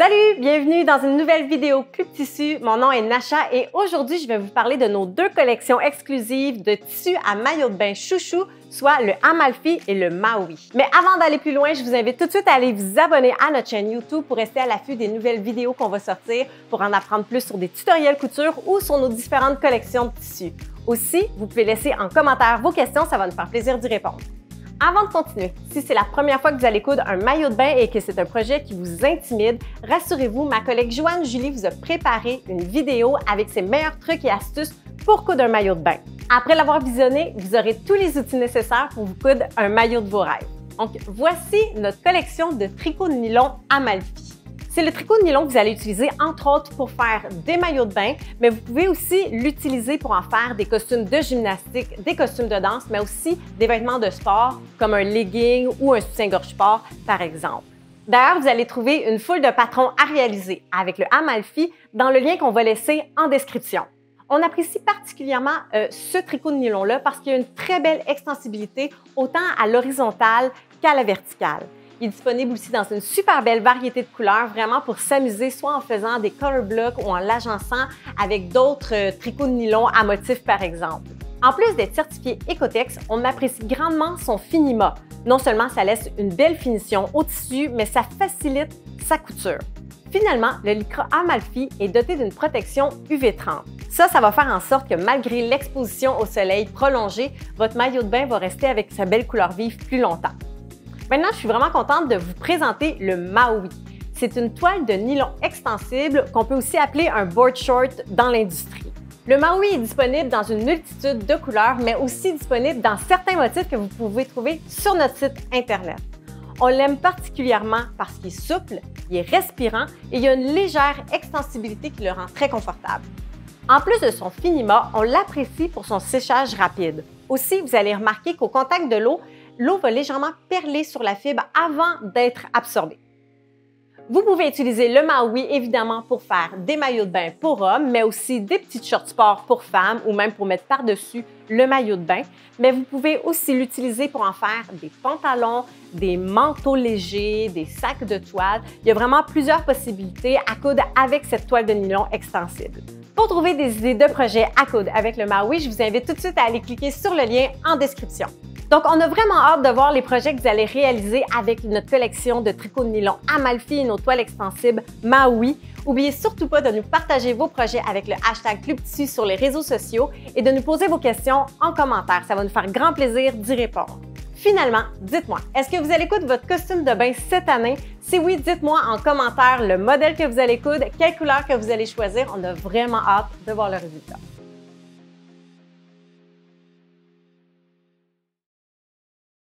Salut! Bienvenue dans une nouvelle vidéo Club Tissu. Mon nom est Nasha et aujourd'hui, je vais vous parler de nos deux collections exclusives de tissus à maillot de bain chouchou, soit le Amalfi et le Maui. Mais avant d'aller plus loin, je vous invite tout de suite à aller vous abonner à notre chaîne YouTube pour rester à l'affût des nouvelles vidéos qu'on va sortir pour en apprendre plus sur des tutoriels couture ou sur nos différentes collections de tissus. Aussi, vous pouvez laisser en commentaire vos questions, ça va nous faire plaisir d'y répondre. Avant de continuer, si c'est la première fois que vous allez coudre un maillot de bain et que c'est un projet qui vous intimide, rassurez-vous, ma collègue Joanne Julie vous a préparé une vidéo avec ses meilleurs trucs et astuces pour coudre un maillot de bain. Après l'avoir visionné, vous aurez tous les outils nécessaires pour vous coudre un maillot de vos rêves. Donc, voici notre collection de tricot de nylon Amalfi. C'est le tricot de nylon que vous allez utiliser entre autres pour faire des maillots de bain, mais vous pouvez aussi l'utiliser pour en faire des costumes de gymnastique, des costumes de danse, mais aussi des vêtements de sport comme un legging ou un soutien-gorge sport, par exemple. D'ailleurs, vous allez trouver une foule de patrons à réaliser avec le Amalfi dans le lien qu'on va laisser en description. On apprécie particulièrement ce tricot de nylon-là parce qu'il y a une très belle extensibilité autant à l'horizontale qu'à la verticale. Il est disponible aussi dans une super belle variété de couleurs, vraiment pour s'amuser, soit en faisant des color blocks ou en l'agençant avec d'autres tricots de nylon à motifs, par exemple. En plus d'être certifié Ecotex, on apprécie grandement son finima. Non seulement ça laisse une belle finition au tissu, mais ça facilite sa couture. Finalement, le lycra Amalfi est doté d'une protection UV30. Ça va faire en sorte que malgré l'exposition au soleil prolongée, votre maillot de bain va rester avec sa belle couleur vive plus longtemps. Maintenant, je suis vraiment contente de vous présenter le Maui. C'est une toile de nylon extensible qu'on peut aussi appeler un board short dans l'industrie. Le Maui est disponible dans une multitude de couleurs, mais aussi disponible dans certains motifs que vous pouvez trouver sur notre site Internet. On l'aime particulièrement parce qu'il est souple, il est respirant et il y a une légère extensibilité qui le rend très confortable. En plus de son finima, on l'apprécie pour son séchage rapide. Aussi, vous allez remarquer qu'au contact de l'eau va légèrement perler sur la fibre avant d'être absorbée. Vous pouvez utiliser le Maui évidemment pour faire des maillots de bain pour hommes, mais aussi des petites shorts sport pour femmes ou même pour mettre par-dessus le maillot de bain. Mais vous pouvez aussi l'utiliser pour en faire des pantalons, des manteaux légers, des sacs de toile. Il y a vraiment plusieurs possibilités à coudre avec cette toile de nylon extensible. Pour trouver des idées de projets à coudre avec le Maui, je vous invite tout de suite à aller cliquer sur le lien en description. Donc, on a vraiment hâte de voir les projets que vous allez réaliser avec notre collection de tricots de nylon Amalfi et nos toiles extensibles Maui. N'oubliez surtout pas de nous partager vos projets avec le hashtag Club Tissu sur les réseaux sociaux et de nous poser vos questions en commentaire. Ça va nous faire grand plaisir d'y répondre. Finalement, dites-moi, est-ce que vous allez coudre votre costume de bain cette année? Si oui, dites-moi en commentaire le modèle que vous allez coudre, quelle couleur que vous allez choisir. On a vraiment hâte de voir le résultat.